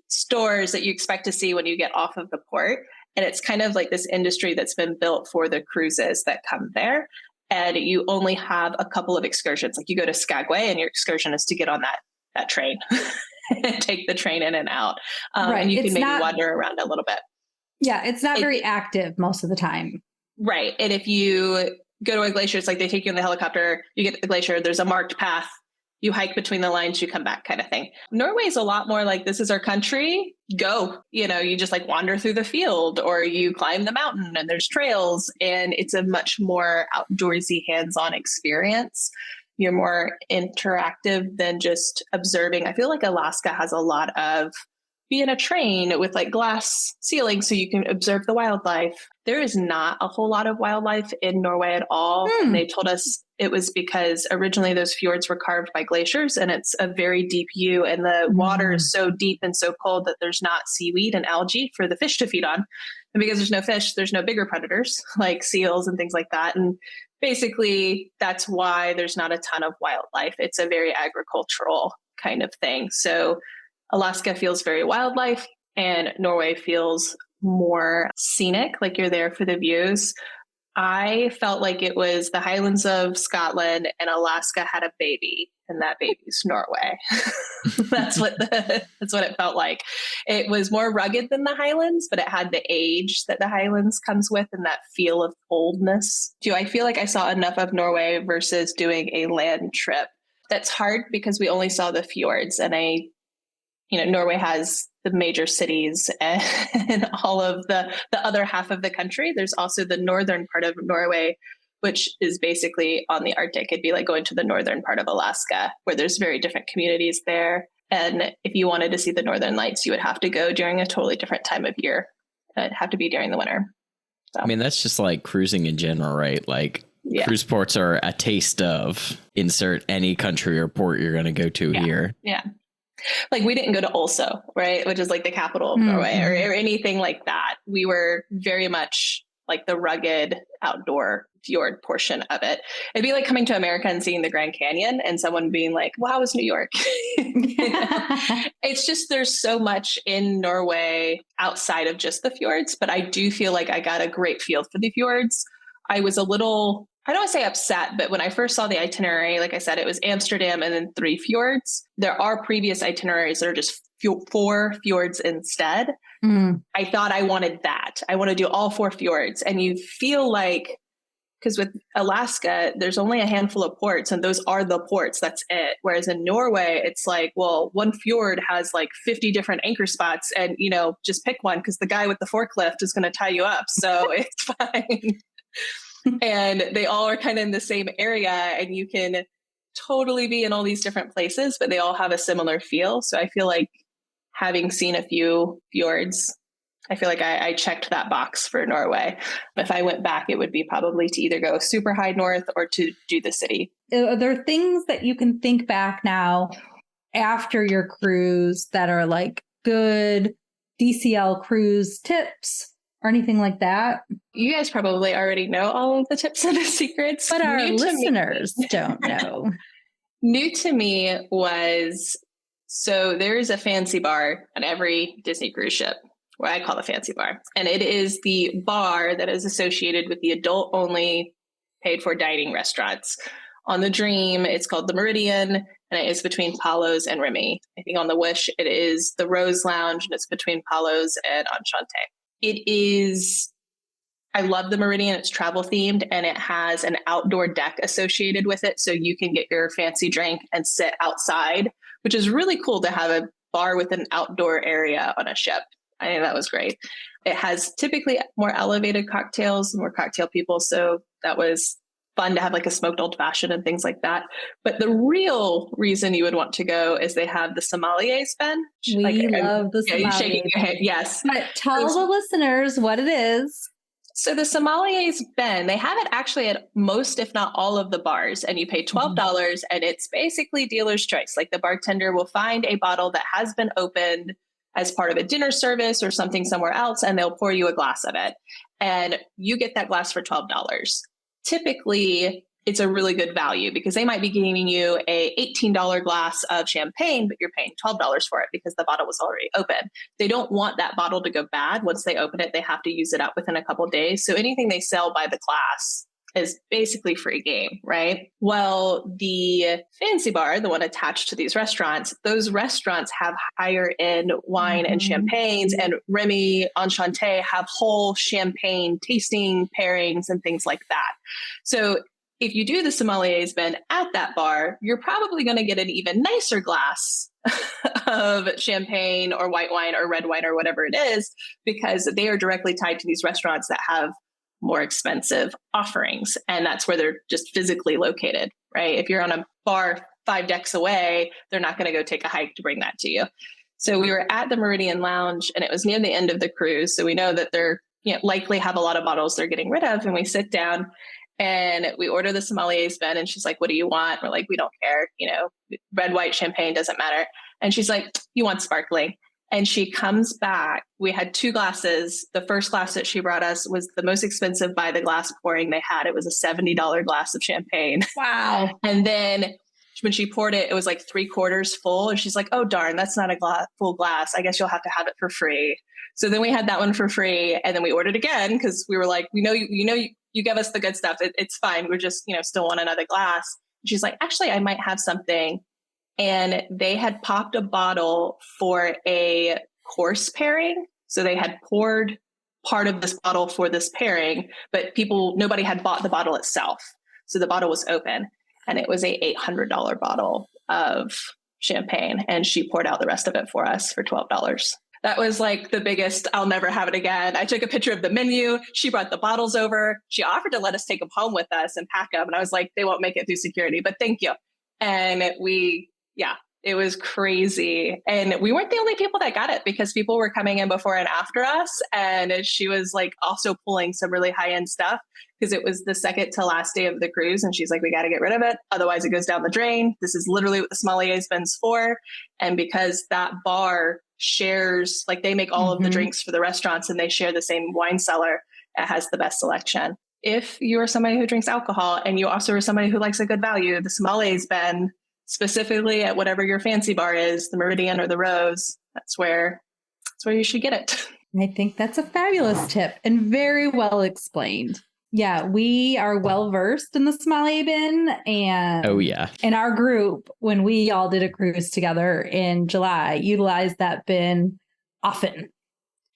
stores that you expect to see when you get off of the port. And it's kind of like this industry that's been built for the cruises that come there. And you only have a couple of excursions. Like you go to Skagway and your excursion is to get on that train and take the train in and out. Right. And you can maybe wander around a little bit. Yeah, it's not very active most of the time. Right. And if you go to a glacier, it's like they take you in the helicopter, you get to the glacier, there's a marked path. You hike between the lines, you come back kind of thing. Norway is a lot more like, this is our country, go. You just like wander through the field or you climb the mountain and there's trails, and it's a much more outdoorsy, hands-on experience. You're more interactive than just observing. I feel like Alaska has a lot of be in a train with like glass ceiling so you can observe the wildlife. There is not a whole lot of wildlife in Norway at all. And they told us it was because originally those fjords were carved by glaciers and it's a very deep U, and the water is so deep and so cold that there's not seaweed and algae for the fish to feed on. And because there's no fish, there's no bigger predators like seals and things like that. And basically that's why there's not a ton of wildlife. It's a very agricultural kind of thing. So Alaska feels very wildlife and Norway feels more scenic, like you're there for the views. I felt like it was the Highlands of Scotland and Alaska had a baby, and that baby's Norway. That's what it felt like. It was more rugged than the Highlands, but it had the age that the Highlands comes with and that feel of oldness. Do I feel like I saw enough of Norway versus doing a land trip? That's hard because we only saw the fjords, and Norway has the major cities and all of the other half of the country. There's also the northern part of Norway, which is basically on the Arctic. It'd be like going to the northern part of Alaska, where there's very different communities there. And if you wanted to see the northern lights, you would have to go during a totally different time of year. It'd have to be during the winter. So. I mean, that's just like cruising in general, right? Like cruise ports are a taste of insert any country or port you're going to go to here. Yeah. Like we didn't go to Oslo, right? Which is like the capital of Norway or anything like that. We were very much like the rugged outdoor fjord portion of it. It'd be like coming to America and seeing the Grand Canyon and someone being like, well, how was New York? It's just, there's so much in Norway outside of just the fjords, but I do feel like I got a great feel for the fjords. I was a little, I don't want to say upset, but when I first saw the itinerary, like I said, it was Amsterdam and then 3 fjords. There are previous itineraries that are just 4 fjords instead. I thought I wanted that. I want to do all 4 fjords. And you feel like, because with Alaska, there's only a handful of ports and those are the ports. That's it. Whereas in Norway, it's like, well, one fjord has like 50 different anchor spots and, just pick one because the guy with the forklift is going to tie you up. So it's fine. And they all are kind of in the same area and you can totally be in all these different places, but they all have a similar feel. So I feel like having seen a few fjords, I feel like I checked that box for Norway. If I went back, it would be probably to either go super high north or to do the city. Are there things that you can think back now after your cruise that are like good DCL cruise tips? Or anything like that? You guys probably already know all of the tips and the secrets. But our listeners don't know. New to me was, so there is a fancy bar on every Disney cruise ship, what I call a fancy bar. And it is the bar that is associated with the adult-only paid-for dining restaurants. On the Dream, it's called the Meridian, and it is between Palos and Remy. I think on the Wish, it is the Rose Lounge, and it's between Palos and Enchante. It is, I love the Meridian. It's travel themed and it has an outdoor deck associated with it. So you can get your fancy drink and sit outside, which is really cool to have a bar with an outdoor area on a ship. I think that was great. It has typically more elevated cocktails, more cocktail people. So that was fun to have like a smoked old fashioned and things like that. But the real reason you would want to go is they have the sommelier's bench. We love the sommelier. You're shaking your head. Yes. But tell the listeners what it is. So the sommelier's ben, they have it actually at most, if not all of the bars, and you pay $12 and it's basically dealer's choice. Like the bartender will find a bottle that has been opened as part of a dinner service or something somewhere else, and they'll pour you a glass of it. And you get that glass for $12. Typically, it's a really good value because they might be giving you a $18 glass of champagne, but you're paying $12 for it because the bottle was already open. They don't want that bottle to go bad. Once they open it, they have to use it up within a couple of days. So anything they sell by the glass is basically free game, right? Well, the fancy bar, the one attached to these restaurants, those restaurants have higher end wine and champagnes, and Remy, Enchante have whole champagne tasting pairings and things like that. So if you do the sommelier's ben at that bar, you're probably going to get an even nicer glass of champagne or white wine or red wine or whatever it is, because they are directly tied to these restaurants that have more expensive offerings. And that's where they're just physically located, right? If you're on a bar 5 decks away, they're not going to go take a hike to bring that to you. So we were at the Meridian Lounge and it was near the end of the cruise. So we know that they're likely have a lot of bottles they're getting rid of. And we sit down and we order the sommelier's bin and she's like, what do you want? We're like, we don't care, red, white, champagne, doesn't matter. And she's like, you want sparkling. And she comes back. We had 2 glasses. The first glass that she brought us was the most expensive by the glass pouring they had. It was a $70 glass of champagne. Wow. And then when she poured it, it was like 3/4 full. And she's like, oh, darn, that's not a full glass. I guess you'll have to have it for free. So then we had that one for free. And then we ordered again because we were like, you give us the good stuff. It's fine. We're just, still want another glass. And she's like, actually, I might have something. And they had popped a bottle for a course pairing. So they had poured part of this bottle for this pairing, but nobody had bought the bottle itself. So the bottle was open and it was a $800 bottle of champagne. And she poured out the rest of it for us for $12. That was like the biggest, I'll never have it again. I took a picture of the menu. She brought the bottles over. She offered to let us take them home with us and pack them. And I was like, they won't make it through security, but thank you. And it was crazy. And we weren't the only people that got it because people were coming in before and after us. And she was like also pulling some really high end stuff because it was the second to last day of the cruise. And she's like, we got to get rid of it. Otherwise it goes down the drain. This is literally what the sommelier's bin's for. And because that bar shares, like they make all of the drinks for the restaurants and they share the same wine cellar, it has the best selection. If you are somebody who drinks alcohol and you also are somebody who likes a good value, the sommelier's bin, specifically at whatever your fancy bar is, the Meridian or the Rose, that's where you should get it. I think that's a fabulous tip and very well explained. Yeah, we are well versed in the sommelier bin. And oh, yeah. In our group, when we all did a cruise together in July, utilized that bin often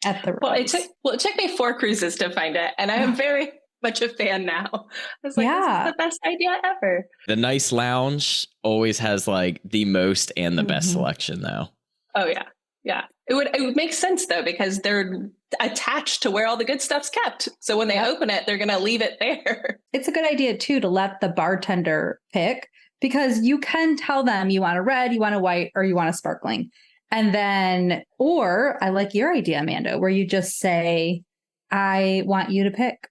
at the Rose. It took me 4 cruises to find it. And I am very much a fan now. I was like, this is the best idea ever. The nice lounge always has like the most and the best selection though. Oh yeah. Yeah. It would make sense though, because they're attached to where all the good stuff's kept. So when they open it, they're going to leave it there. It's a good idea too, to let the bartender pick, because you can tell them you want a red, you want a white, or you want a sparkling. And then, or I like your idea, Amanda, where you just say, I want you to pick.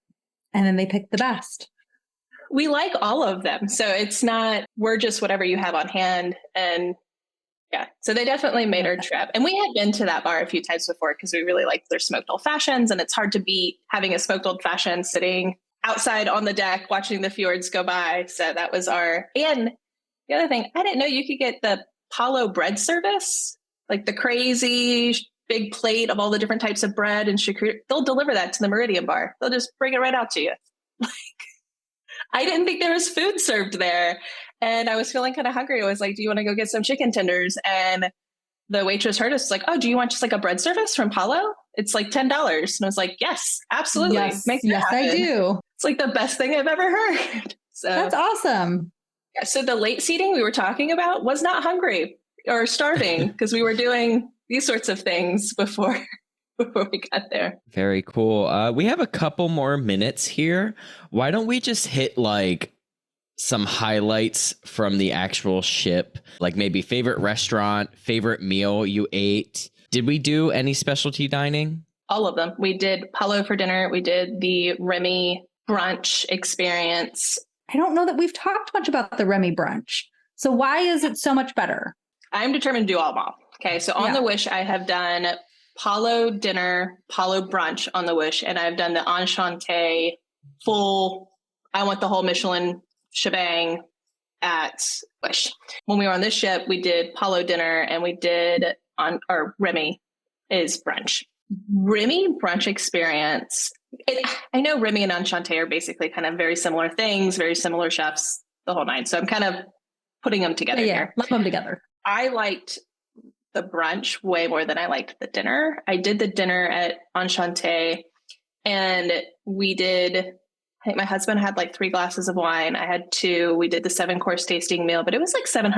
And then they pick the best. We like all of them. So it's not, we're just whatever you have on hand. And yeah, so they definitely made our trip. And we had been to that bar a few times before because we really liked their smoked old fashions. And it's hard to beat having a smoked old fashioned sitting outside on the deck, watching the fjords go by. So that was and the other thing, I didn't know you could get the Palo bread service, like the crazy big plate of all the different types of bread and charcuterie. They'll deliver that to the Meridian bar. They'll just bring it right out to you. I didn't think there was food served there. And I was feeling kind of hungry. I was like, do you want to go get some chicken tenders? And the waitress heard us like, oh, do you want just like a bread service from Palo? It's like $10. And I was like, yes, absolutely. Yes, I do. It's like the best thing I've ever heard. So that's awesome. Yeah, so the late seating we were talking about was not hungry or starving because we were doing these sorts of things before we got there. Very cool. We have a couple more minutes here. Why don't we just hit like some highlights from the actual ship, like maybe favorite restaurant, favorite meal you ate? Did we do any specialty dining? All of them. We did Palo for dinner. We did the Remy brunch experience. I don't know that we've talked much about the Remy brunch. So why is it so much better? I'm determined to do all of them. Okay. So on the Wish, I have done Palo dinner, Palo brunch on the Wish, and I've done the Enchanté full, I want the whole Michelin shebang at Wish. When we were on this ship, we did Palo dinner and we did Remy is brunch. Remy brunch experience. I know Remy and Enchanté are basically kind of very similar things, very similar chefs, the whole nine. So I'm kind of putting them together here. Lump them together. I liked the brunch way more than I liked the dinner. I did the dinner at Enchanté and we did, I think my husband had like 3 glasses of wine. I had 2. We did the 7-course tasting meal, but it was like $700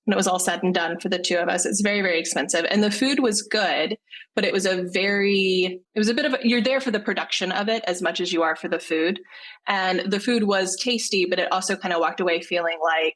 when it was all said and done for the 2 of us. It's very, very expensive. And the food was good, but it was a bit of you're there for the production of it as much as you are for the food. And the food was tasty, but it also kind of walked away feeling like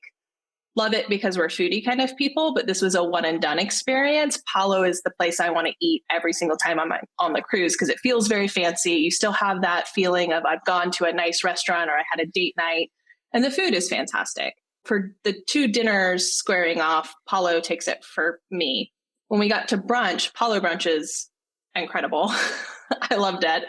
love it because we're foodie kind of people, but this was a one and done experience. Palo is the place I want to eat every single time on the cruise because it feels very fancy. You still have that feeling of I've gone to a nice restaurant or I had a date night, and the food is fantastic. For the 2 dinners squaring off, Palo takes it for me. When we got to brunch, Palo brunch is incredible. I loved it.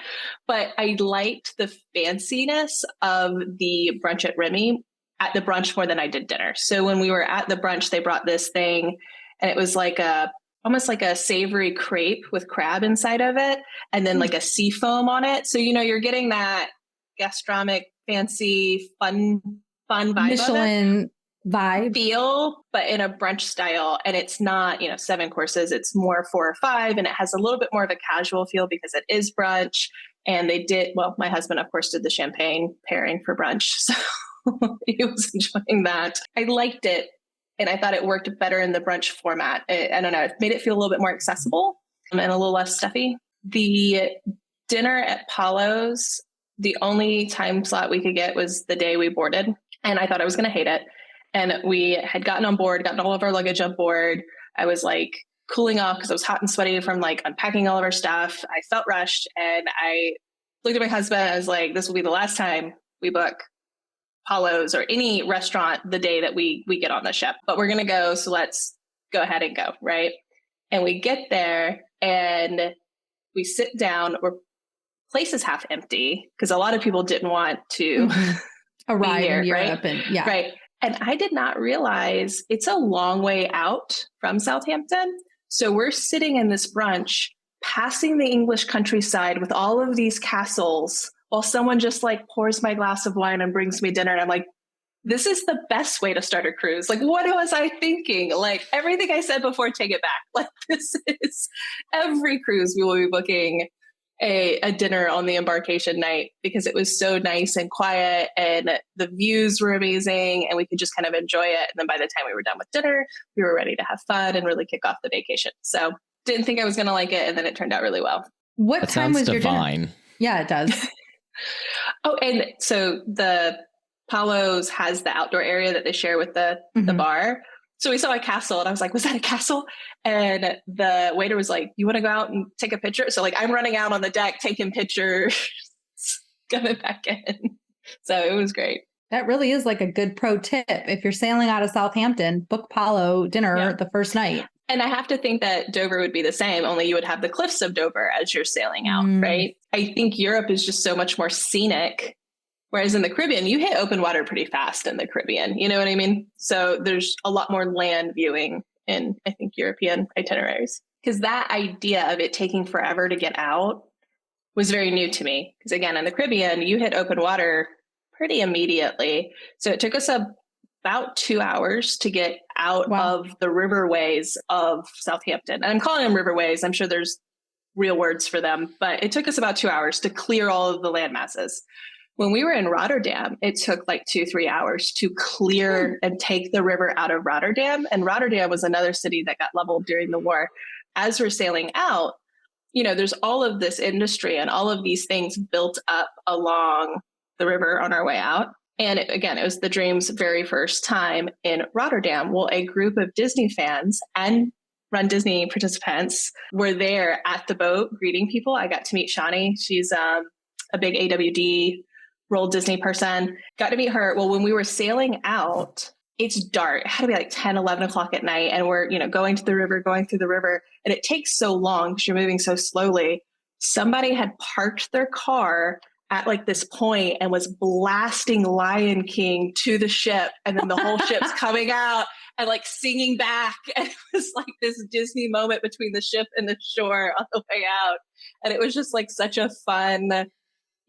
But I liked the fanciness of the brunch at Remy at the brunch more than I did dinner. So when we were at the brunch, they brought this thing and it was like almost like a savory crepe with crab inside of it. And then like a sea foam on it. So, you're getting that gastronomic, fancy, fun vibe Michelin vibe feel, but in a brunch style. And it's not, 7 courses, it's more 4 or 5. And it has a little bit more of a casual feel because it is brunch. And my husband, of course, did the champagne pairing for brunch. So he was enjoying that. I liked it. And I thought it worked better in the brunch format. I don't know, it made it feel a little bit more accessible and a little less stuffy. The dinner at Palo's, the only time slot we could get was the day we boarded. And I thought I was going to hate it. And we had gotten all of our luggage on board. I was like cooling off because I was hot and sweaty from like unpacking all of our stuff. I felt rushed and I looked at my husband. I was like, this will be the last time we book Palo's or any restaurant the day that we get on the ship, but we're going to go. So let's go ahead and go. Right. And we get there and we sit down. Place is half empty because a lot of people didn't want to arrive here, in Europe. Right? And yeah. Right. And I did not realize it's a long way out from Southampton. So we're sitting in this brunch, passing the English countryside with all of these castles while someone just like pours my glass of wine and brings me dinner. And I'm like, this is the best way to start a cruise. Like, what was I thinking? Like everything I said before, take it back. Like this is every cruise we will be booking a dinner on the embarkation night because it was so nice and quiet and the views were amazing and we could just kind of enjoy it. And then by the time we were done with dinner, we were ready to have fun and really kick off the vacation. So didn't think I was going to like it. And then it turned out really well. What time was divine. your dinner? Yeah, it does. Oh, and so the Palo's has the outdoor area that they share with the bar. So we saw a castle and I was like, was that a castle? And the waiter was like, you want to go out and take a picture? So like, I'm running out on the deck, taking pictures, coming back in. So it was great. That really is like a good pro tip. If you're sailing out of Southampton, book Palo dinner the first night. And I have to think that Dover would be the same, only you would have the cliffs of Dover as you're sailing out, right? I think Europe is just so much more scenic. Whereas in the Caribbean, you hit open water pretty fast in the Caribbean. You know what I mean? So there's a lot more land viewing in, I think, European itineraries. Because that idea of it taking forever to get out was very new to me. Because again, in the Caribbean, you hit open water pretty immediately. So it took us about 2 hours to get out of the riverways of Southampton. And I'm calling them riverways. I'm sure there's real words for them. But it took us about 2 hours to clear all of the land masses. When we were in Rotterdam, it took like 2-3 hours to clear and take the river out of Rotterdam. And Rotterdam was another city that got leveled during the war. As we're sailing out, there's all of this industry and all of these things built up along the river on our way out. And it was the Dream's very first time in Rotterdam. Well, a group of Disney fans and Run Disney participants were there at the boat greeting people. I got to meet Shani. She's a big AWD Roll Disney person. Got to meet her. Well, when we were sailing out, it's dark. It had to be like 10, 11 o'clock at night. And we're, going through the river. And it takes so long because you're moving so slowly. Somebody had parked their car at like this point and was blasting Lion King to the ship. And then the whole ship's coming out and like singing back. And it was like this Disney moment between the ship and the shore on the way out. And it was just like such a fun,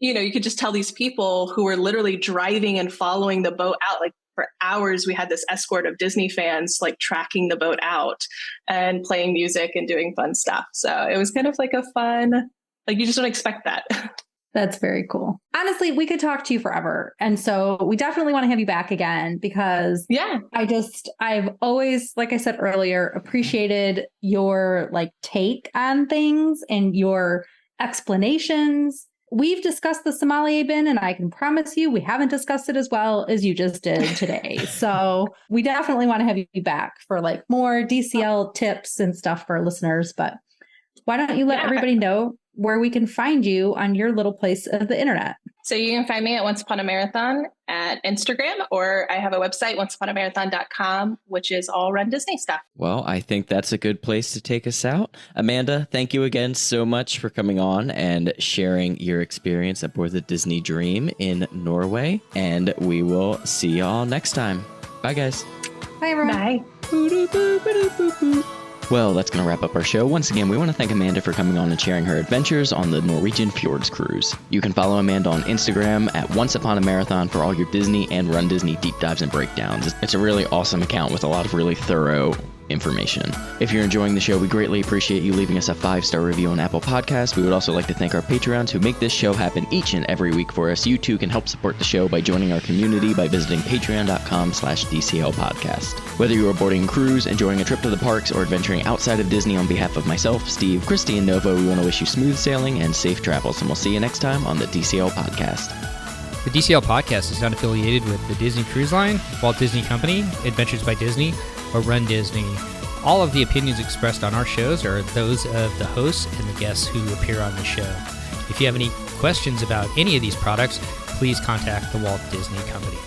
you could just tell these people who were literally driving and following the boat out, like for hours, we had this escort of Disney fans, like tracking the boat out and playing music and doing fun stuff. So it was kind of like a fun, like you just don't expect that. That's very cool. Honestly, we could talk to you forever. And so we definitely want to have you back again because I've always, like I said earlier, appreciated your like take on things and your explanations. we've discussed the sommelier bin, and I can promise you we haven't discussed it as well as you just did today. So we definitely want to have you back for like more DCL tips and stuff for our listeners. But why don't you let everybody know where we can find you on your little place of the internet? So you can find me at Once Upon a Marathon at Instagram, or I have a website, onceuponamarathon.com, which is all Run Disney stuff. Well, I think that's a good place to take us out. Amanda, thank you again so much for coming on and sharing your experience aboard the Disney Dream in Norway. And we will see y'all next time. Bye, guys. Bye, everyone. Bye. Well, that's going to wrap up our show. Once again, we want to thank Amanda for coming on and sharing her adventures on the Norwegian Fjords cruise. You can follow Amanda on Instagram at Once Upon a Marathon for all your Disney and Run Disney deep dives and breakdowns. It's a really awesome account with a lot of really thorough information. If you're enjoying the show, we greatly appreciate you leaving us a 5-star review on Apple Podcasts. We would also like to thank our Patreons who make this show happen each and every week for us. You too can help support the show by joining our community by visiting patreon.com/DCL podcast. Whether you are boarding a cruise, enjoying a trip to the parks, or adventuring outside of Disney, on behalf of myself, Steve, Christy, and Nova, we want to wish you smooth sailing and safe travels, and we'll see you next time on the DCL podcast. The DCL podcast is not affiliated with the Disney Cruise Line, Walt Disney Company, Adventures by Disney, or Run Disney. All of the opinions expressed on our shows are those of the hosts and the guests who appear on the show. If you have any questions about any of these products, please contact the Walt Disney Company.